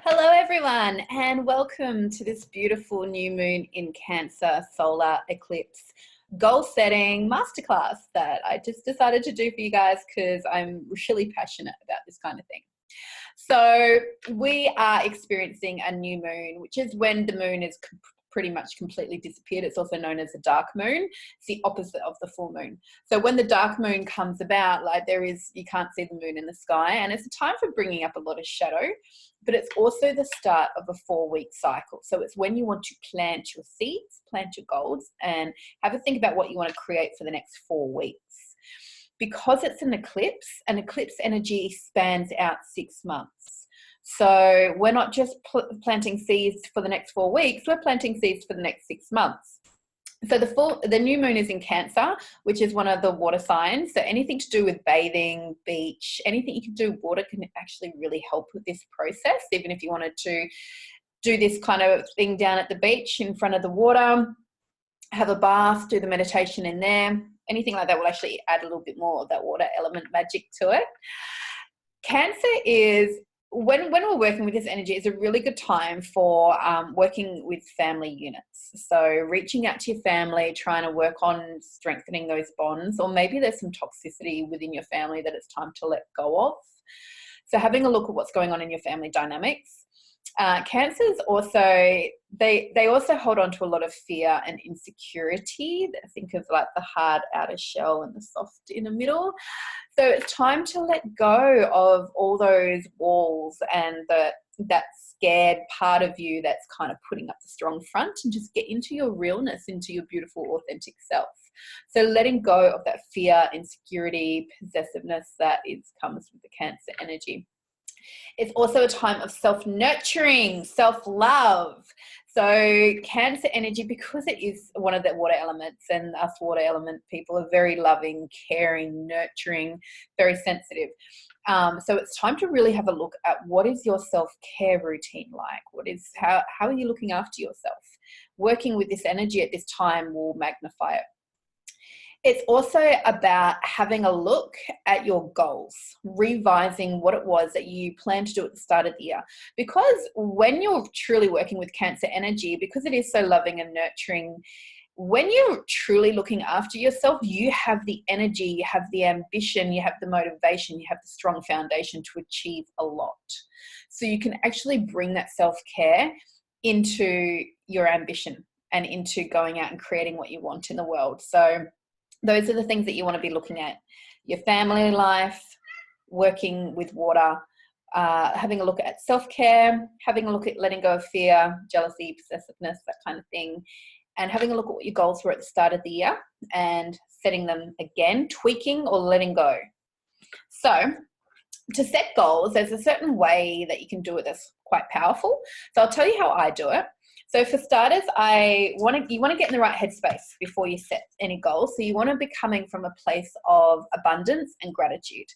Hello everyone and welcome to this beautiful new moon in Cancer solar eclipse goal setting masterclass that I just decided to do for you guys because I'm really passionate about this kind of thing. So we are experiencing a new moon, which is when the moon is pretty much completely disappeared. It's also known as a dark moon. It's the opposite of the full moon. So when the dark moon comes about, you can't see the moon in the sky, and it's a time for bringing up a lot of shadow, but it's also the start of a 4-week cycle. So it's when you want to plant your seeds, plant your goals, and have a think about what you want to create for the next 4 weeks. Because it's an eclipse energy spans out 6 months. So we're not just planting seeds for the next 4 weeks, we're planting seeds for the next 6 months. So the new moon is in Cancer, which is one of the water signs. So anything to do with bathing, beach, anything you can do, water can actually really help with this process. Even if you wanted to do this kind of thing down at the beach in front of the water, have a bath, do the meditation in there, anything like that will actually add a little bit more of that water element magic to it. Cancer is, when we're working with this energy, is a really good time for working with family units. So reaching out to your family, trying to work on strengthening those bonds, or maybe there's some toxicity within your family that it's time to let go of. So having a look at what's going on in your family dynamics. Cancers also, they also hold on to a lot of fear and insecurity. Think of like the hard outer shell and the soft inner middle. So it's time to let go of all those walls and that scared part of you that's kind of putting up the strong front, and just get into your realness, into your beautiful, authentic self. So letting go of that fear, insecurity, possessiveness that comes with the Cancer energy. It's also a time of self-nurturing, self-love. So Cancer energy, because it is one of the water elements, and us water element people are very loving, caring, nurturing, very sensitive. So it's time to really have a look at what is your self-care routine like? How are you looking after yourself? Working with this energy at this time will magnify it. It's also about having a look at your goals, revising what it was that you planned to do at the start of the year. Because when you're truly working with Cancer energy, because it is so loving and nurturing, when you're truly looking after yourself, you have the energy, you have the ambition, you have the motivation, you have the strong foundation to achieve a lot. So you can actually bring that self-care into your ambition and into going out and creating what you want in the world. So those are the things that you want to be looking at. Your family life, working with water, having a look at self-care, having a look at letting go of fear, jealousy, possessiveness, that kind of thing, and having a look at what your goals were at the start of the year and setting them again, tweaking or letting go. So to set goals, there's a certain way that you can do it that's quite powerful. So I'll tell you how I do it. So for starters, you want to get in the right headspace before you set any goals. So you want to be coming from a place of abundance and gratitude.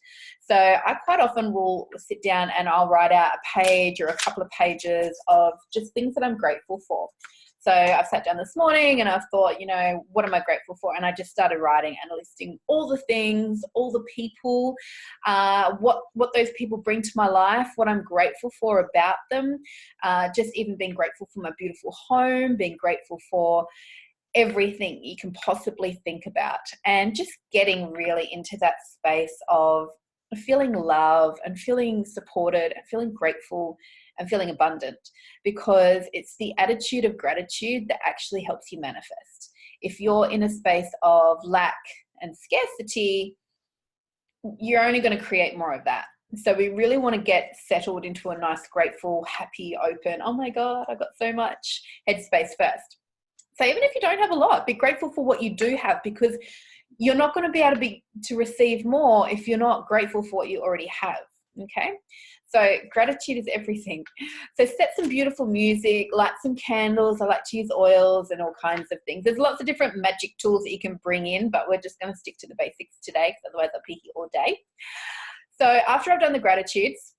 So I quite often will sit down and I'll write out a page or a couple of pages of just things that I'm grateful for. So I've sat down this morning and I've thought, what am I grateful for? And I just started writing and listing all the things, all the people, what those people bring to my life, what I'm grateful for about them, just even being grateful for my beautiful home, being grateful for everything you can possibly think about, and just getting really into that space of feeling love and feeling supported and feeling grateful and feeling abundant, because it's the attitude of gratitude that actually helps you manifest. If you're in a space of lack and scarcity, you're only going to create more of that. So we really want to get settled into a nice, grateful, happy, open, oh my God, I got so much headspace first. So even if you don't have a lot, be grateful for what you do have, because you're not going to be able to receive more if you're not grateful for what you already have. Okay. So gratitude is everything. So set some beautiful music, light some candles. I like to use oils and all kinds of things. There's lots of different magic tools that you can bring in, but we're just going to stick to the basics today, because otherwise I'll be here all day. So after I've done the gratitudes,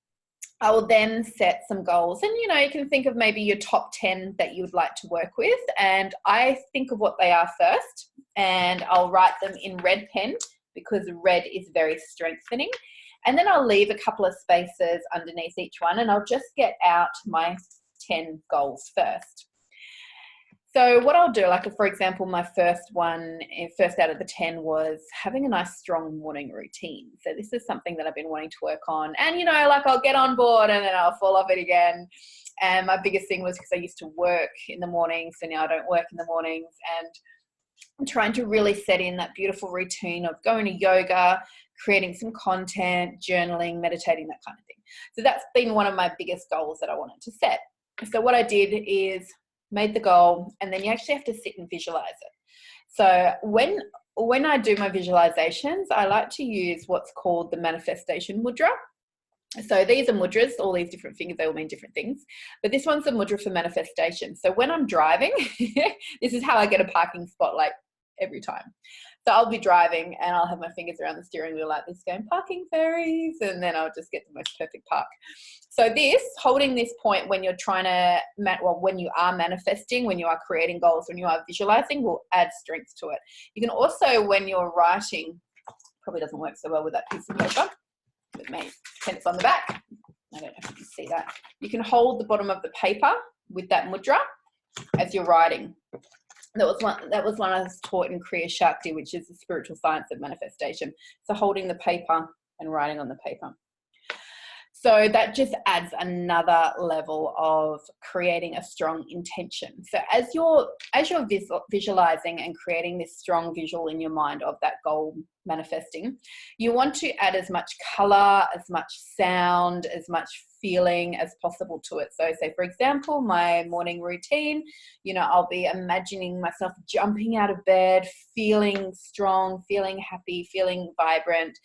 I will then set some goals, and you can think of maybe your top 10 that you would like to work with, and I think of what they are first, and I'll write them in red pen because red is very strengthening. And then I'll leave a couple of spaces underneath each one, and I'll just get out my 10 goals first. So what I'll do, like for example, my first out of the 10 was having a nice strong morning routine. So this is something that I've been wanting to work on, and you know, like I'll get on board and then I'll fall off it again. And my biggest thing was because I used to work in the mornings, so now I don't work in the mornings, and I'm trying to really set in that beautiful routine of going to yoga, creating some content, journaling, meditating, that kind of thing. So that's been one of my biggest goals that I wanted to set. So what I did is made the goal, and then you actually have to sit and visualize it. So when I do my visualizations, I like to use what's called the manifestation mudra. So these are mudras, all these different fingers, they all mean different things. But this one's a mudra for manifestation. So when I'm driving, this is how I get a parking spot like every time. So I'll be driving and I'll have my fingers around the steering wheel like this going, parking fairies, and then I'll just get the most perfect park. So this, holding this point when you're trying to, when you are manifesting, when you are creating goals, when you are visualizing, will add strength to it. You can also, when you're writing, probably doesn't work so well with that piece of paper, with me, it's on the back. I don't know if you can see that. You can hold the bottom of the paper with that mudra as you're writing. That was one I was taught in Kriya Shakti, which is the spiritual science of manifestation. So holding the paper and writing on the paper. So that just adds another level of creating a strong intention. So as you're visualizing and creating this strong visual in your mind of that goal manifesting, you want to add as much color, as much sound, as much feeling as possible to it. So say, for example, my morning routine, you know, I'll be imagining myself jumping out of bed, feeling strong, feeling happy, feeling vibrant.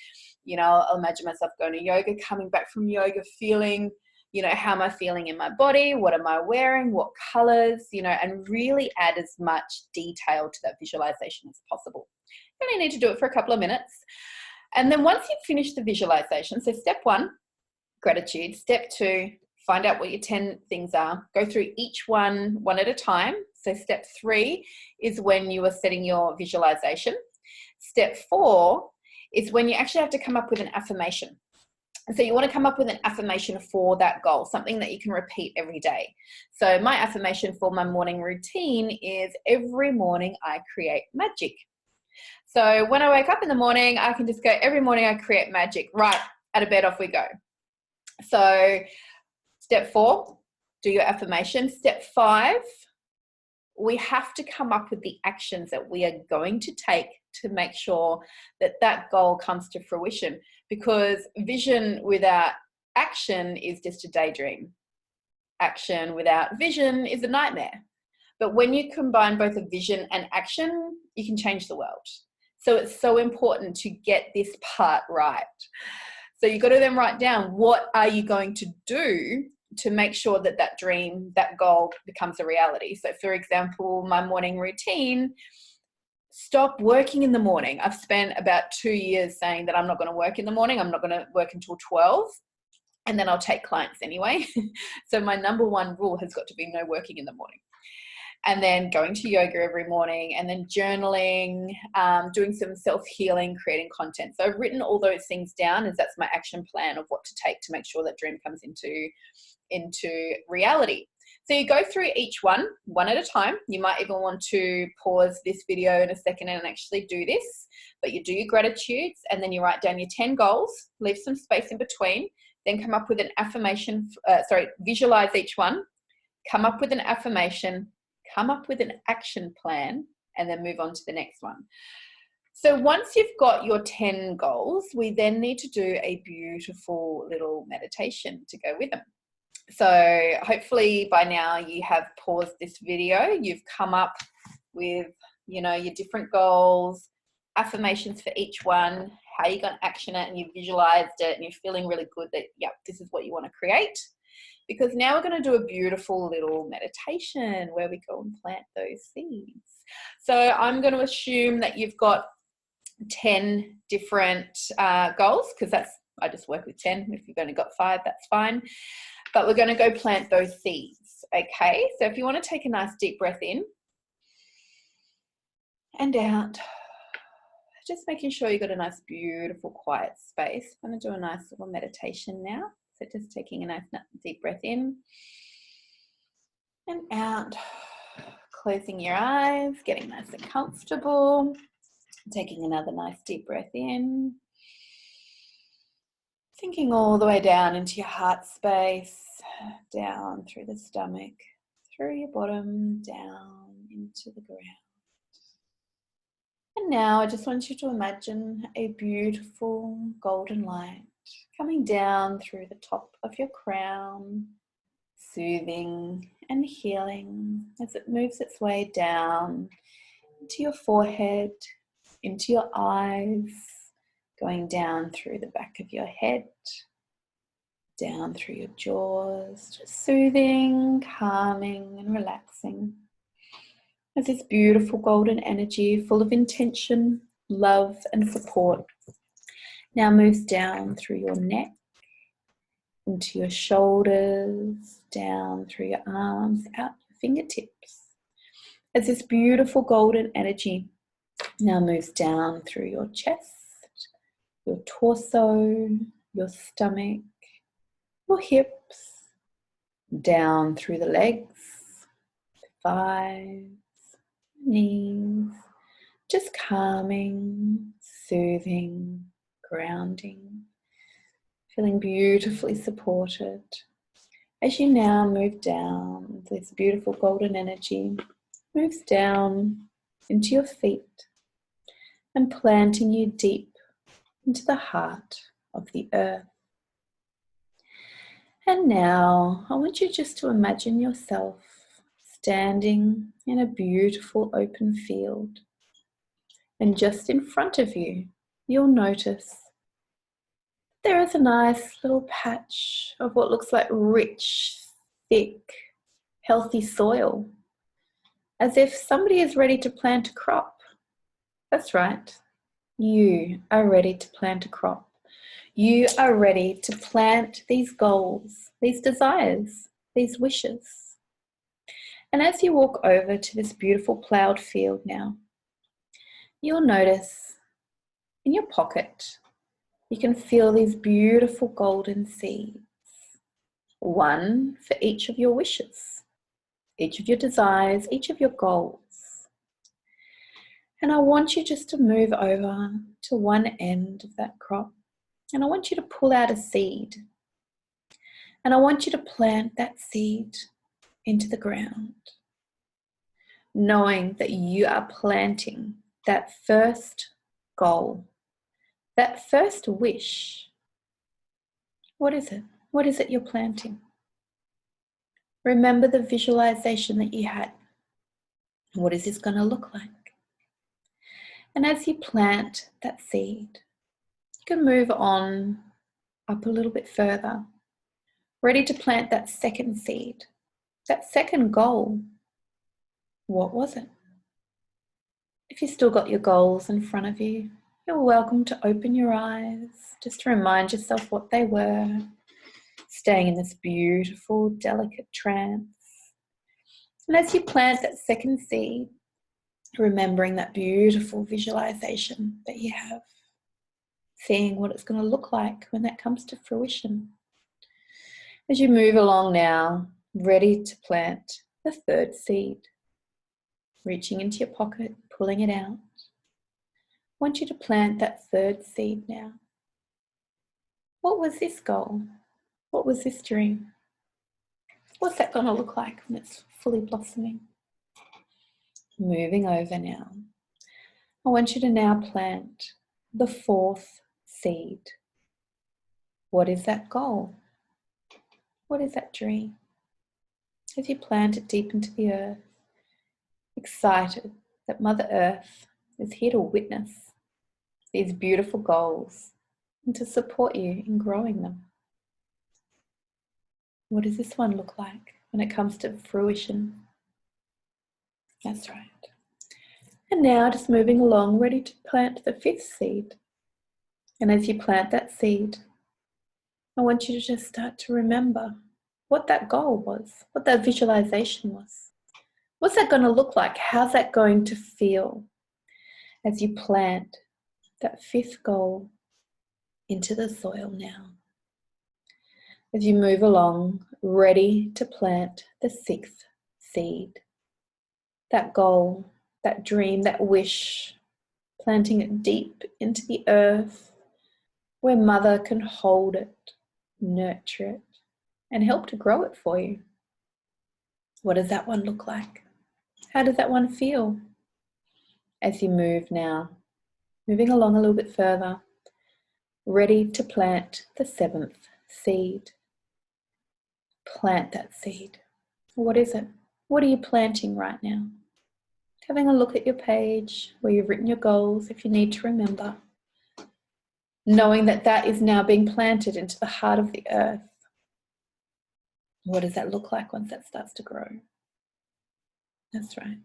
You know, I'll imagine myself going to yoga, coming back from yoga, feeling, you know, how am I feeling in my body? What am I wearing? What colors? You know, and really add as much detail to that visualization as possible. You only need to do it for a couple of minutes. And then once you've finished the visualization, so step 1, gratitude. Step 2, find out what your 10 things are. Go through each one at a time. So step 3 is when you are setting your visualization. Step 4 is when you actually have to come up with an affirmation. So you want to come up with an affirmation for that goal, something that you can repeat every day. So my affirmation for my morning routine is every morning I create magic. So when I wake up in the morning, I can just go, every morning I create magic. Right, out of bed, off we go. So step 4, do your affirmation. Step 5, we have to come up with the actions that we are going to take to make sure that that goal comes to fruition, because vision without action is just a daydream. Action without vision is a nightmare. But when you combine both a vision and action, you can change the world. So it's so important to get this part right. So you've got to then write down, what are you going to do to make sure that that dream, that goal becomes a reality. So for example, my morning routine, stop working in the morning. I've spent about 2 years saying that I'm not going to work in the morning. I'm not going to work until 12, and then I'll take clients anyway. So my number 1 rule has got to be no working in the morning. And then going to yoga every morning, and then journaling, doing some self-healing, creating content. So I've written all those things down, as that's my action plan of what to take to make sure that dream comes into reality. So you go through each one at a time. You might even want to pause this video in a second and actually do this, but you do your gratitudes, and then you write down your 10 goals, leave some space in between, then come up with an affirmation, visualize each one, come up with an affirmation, come up with an action plan, and then move on to the next one. So once you've got your 10 goals, we then need to do a beautiful little meditation to go with them. So hopefully by now you have paused this video, you've come up with, you know, your different goals, affirmations for each one, how you're going to action it, and you've visualized it, and you're feeling really good that, yep, this is what you want to create. Because now we're going to do a beautiful little meditation where we go and plant those seeds. So I'm going to assume that you've got 10 different goals, because I just work with 10. If you've only got 5, that's fine. But we're going to go plant those seeds, okay? So if you want to take a nice deep breath in and out, just making sure you've got a nice, beautiful, quiet space. I'm going to do a nice little meditation now. So just taking a nice deep breath in and out. Closing your eyes, getting nice and comfortable. Taking another nice deep breath in. Sinking all the way down into your heart space, down through the stomach, through your bottom, down into the ground. And now I just want you to imagine a beautiful golden light coming down through the top of your crown, soothing and healing as it moves its way down into your forehead, into your eyes, going down through the back of your head, down through your jaws, just soothing, calming and relaxing. As this beautiful golden energy full of intention, love and support now moves down through your neck, into your shoulders, down through your arms, out your fingertips. As this beautiful golden energy now moves down through your chest, your torso, your stomach, your hips, down through the legs, thighs, knees, just calming, soothing, grounding, feeling beautifully supported. As you now move down, this beautiful golden energy moves down into your feet and planting you deep into the heart of the earth. And now I want you just to imagine yourself standing in a beautiful open field. And just in front of you, you'll notice there is a nice little patch of what looks like rich, thick, healthy soil, as if somebody is ready to plant a crop. That's right, you are ready to plant a crop. You are ready to plant these goals, these desires, these wishes. And as you walk over to this beautiful ploughed field now, you'll notice in your pocket, you can feel these beautiful golden seeds. One for each of your wishes, each of your desires, each of your goals. And I want you just to move over to one end of that crop. And I want you to pull out a seed. And I want you to plant that seed into the ground, knowing that you are planting that first goal, that first wish. What is it? What is it you're planting? Remember the visualization that you had. What is this going to look like? And as you plant that seed, you can move on up a little bit further, ready to plant that second seed, that second goal. What was it? If you still got your goals in front of you, you're welcome to open your eyes, just to remind yourself what they were, staying in this beautiful, delicate trance. And as you plant that second seed, remembering that beautiful visualization that you have, seeing what it's going to look like when that comes to fruition. As you move along now, ready to plant the third seed, reaching into your pocket, pulling it out. I want you to plant that third seed now. What was this goal? What was this dream? What's that going to look like when it's fully blossoming? Moving over now. I want you to now plant the fourth seed. What is that goal? What is that dream? As you plant it deep into the earth, excited that Mother Earth is here to witness these beautiful goals and to support you in growing them. What does this one look like when it comes to fruition? That's right. And now just moving along, ready to plant the fifth seed. And as you plant that seed, I want you to just start to remember what that goal was, what that visualization was. What's that going to look like? How's that going to feel as you plant that 5th goal into the soil now. As you move along, ready to plant the 6th seed. That goal, that dream, that wish, planting it deep into the earth where Mother can hold it, nurture it, and help to grow it for you. What does that one look like? How does that one feel? As you move now, moving along a little bit further, ready to plant the 7th seed. Plant that seed. What is it? What are you planting right now? Having a look at your page where you've written your goals if you need to remember. Knowing that that is now being planted into the heart of the earth. What does that look like once that starts to grow? That's right.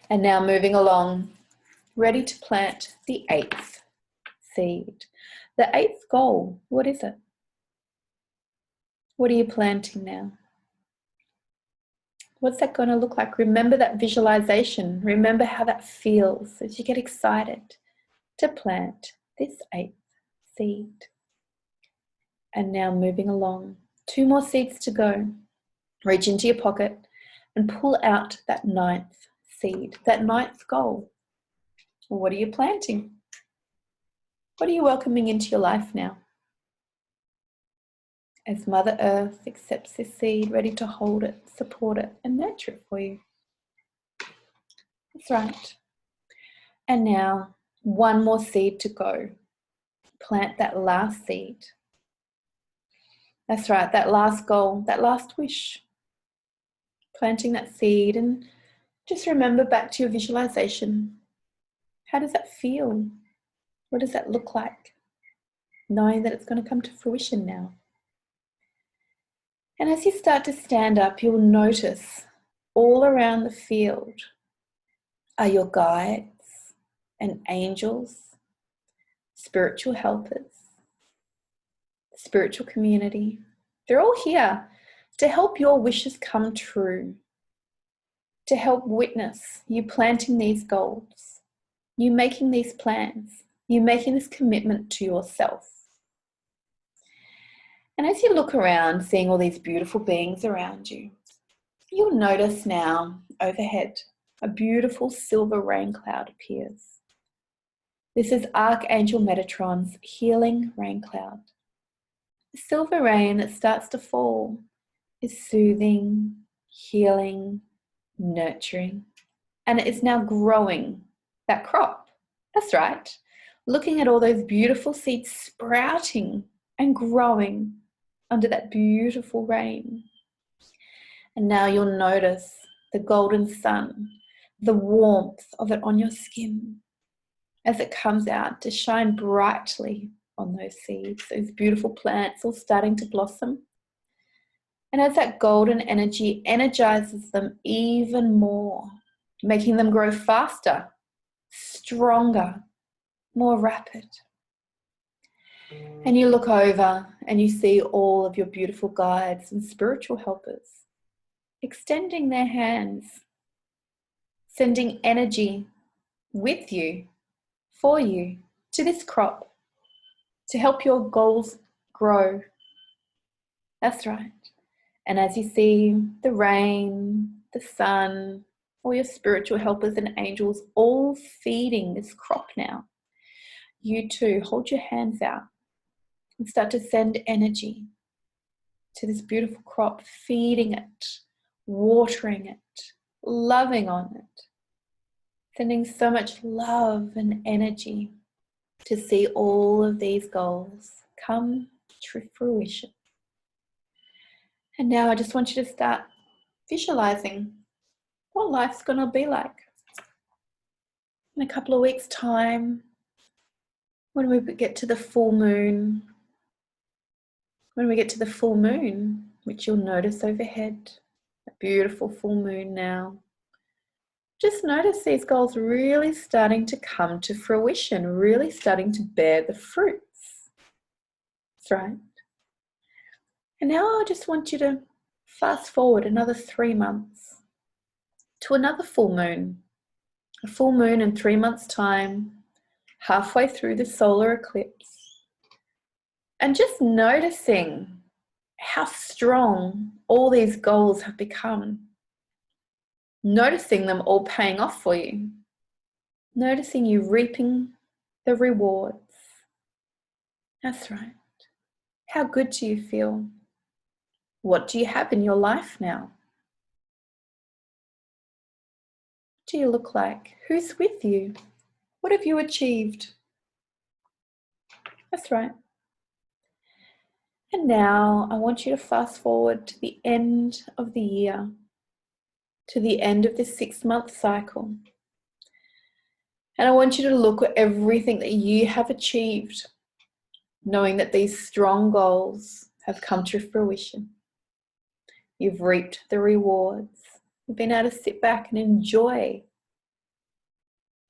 And now moving along, ready to plant the 8th seed. The 8th goal, what is it? What are you planting now? What's that going to look like? Remember that visualization. Remember how that feels as you get excited to plant this 8th seed. And now moving along, 2 more seeds to go. Reach into your pocket and pull out that 9th seed, that 9th goal. What are you planting? What are you welcoming into your life now? As Mother Earth accepts this seed, ready to hold it, support it, and nurture it for you. That's right. And now, 1 more seed to go. Plant that last seed. That's right, that last goal, that last wish. Planting that seed, and just remember back to your visualization. How does that feel? What does that look like? Knowing that it's going to come to fruition now. And as you start to stand up, you'll notice all around the field are your guides and angels, spiritual helpers, spiritual community. They're all here to help your wishes come true, to help witness you planting these goals, you making these plans, you making this commitment to yourself. And as you look around, seeing all these beautiful beings around you, you'll notice now overhead a beautiful silver rain cloud appears. This is Archangel Metatron's healing rain cloud. The silver rain that starts to fall is soothing, healing, nurturing, and it is now growing that crop. That's right. Looking at all those beautiful seeds sprouting and growing under that beautiful rain. And now you'll notice the golden sun, the warmth of it on your skin as it comes out to shine brightly on those seeds, those beautiful plants all starting to blossom. And as that golden energy energizes them even more, making them grow faster, stronger, more rapid. And you look over and you see all of your beautiful guides and spiritual helpers extending their hands, sending energy with you, for you, to this crop, to help your goals grow. That's right. And as you see the rain, the sun, all your spiritual helpers and angels all feeding this crop now, you too hold your hands out and start to send energy to this beautiful crop, feeding it, watering it, loving on it, sending so much love and energy to see all of these goals come to fruition. And now I just want you to start visualizing what life's going to be like in a couple of weeks' time, when we get to the full moon. When we get to the full moon, which you'll notice overhead, a beautiful full moon now, just notice these goals really starting to come to fruition, really starting to bear the fruits. That's right. And now I just want you to fast forward another 3 months to another full moon. A full moon in 3 months' time, halfway through the solar eclipse, and just noticing how strong all these goals have become. Noticing them all paying off for you. Noticing you reaping the rewards. That's right. How good do you feel? What do you have in your life now? What do you look like? Who's with you? What have you achieved? That's right. And now I want you to fast forward to the end of the year, to the end of this 6-month cycle. And I want you to look at everything that you have achieved, knowing that these strong goals have come to fruition. You've reaped the rewards. You've been able to sit back and enjoy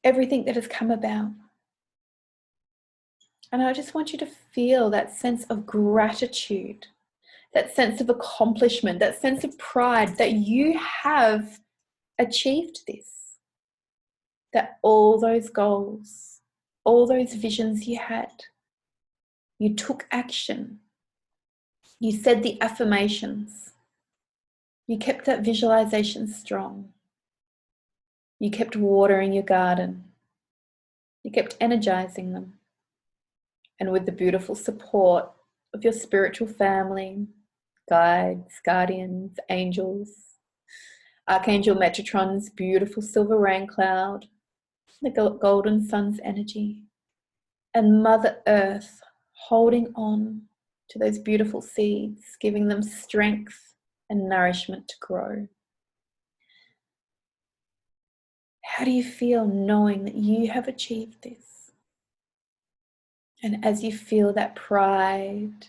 everything that has come about. And I just want you to feel that sense of gratitude, that sense of accomplishment, that sense of pride that you have achieved this, that all those goals, all those visions you had, you took action, you said the affirmations, you kept that visualization strong, you kept watering your garden, you kept energizing them, and with the beautiful support of your spiritual family, guides, guardians, angels, Archangel Metatron's beautiful silver rain cloud, the golden sun's energy, and Mother Earth holding on to those beautiful seeds, giving them strength and nourishment to grow. How do you feel knowing that you have achieved this? And as you feel that pride,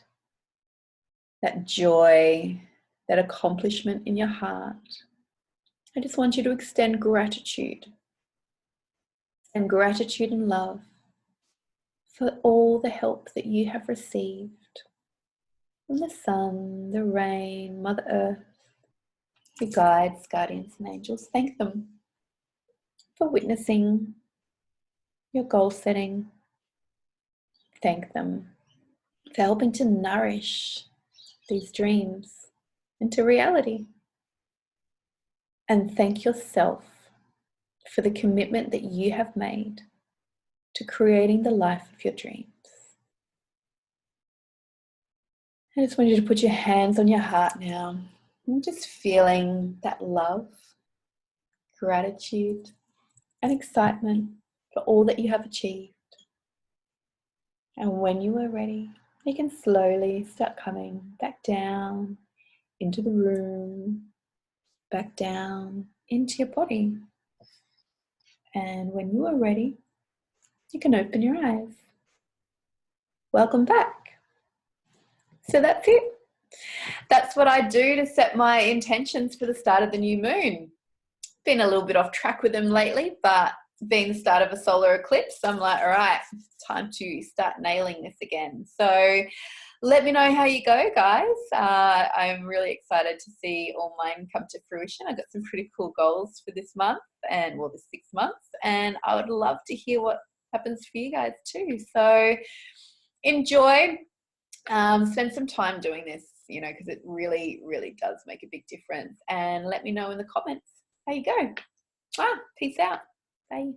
that joy, that accomplishment in your heart, I just want you to extend gratitude and gratitude and love for all the help that you have received from the sun, the rain, Mother Earth, your guides, guardians, and angels. Thank them for witnessing your goal setting. Thank them for helping to nourish these dreams into reality. And thank yourself for the commitment that you have made to creating the life of your dreams. I just want you to put your hands on your heart now. I'm just feeling that love, gratitude, and excitement for all that you have achieved. And when you are ready, you can slowly start coming back down into the room, back down into your body. And when you are ready, you can open your eyes. Welcome back. So that's it. That's what I do to set my intentions for the start of the new moon. Been a little bit off track with them lately, but being the start of a solar eclipse, I'm like, all right, it's time to start nailing this again. So let me know how you go, guys. I'm really excited to see all mine come to fruition. I've got some pretty cool goals for this month and, well, this 6 months, and I would love to hear what happens for you guys too. So enjoy. Spend some time doing this, you know, because it really, really does make a big difference. And let me know in the comments how you go. Peace out. Bye.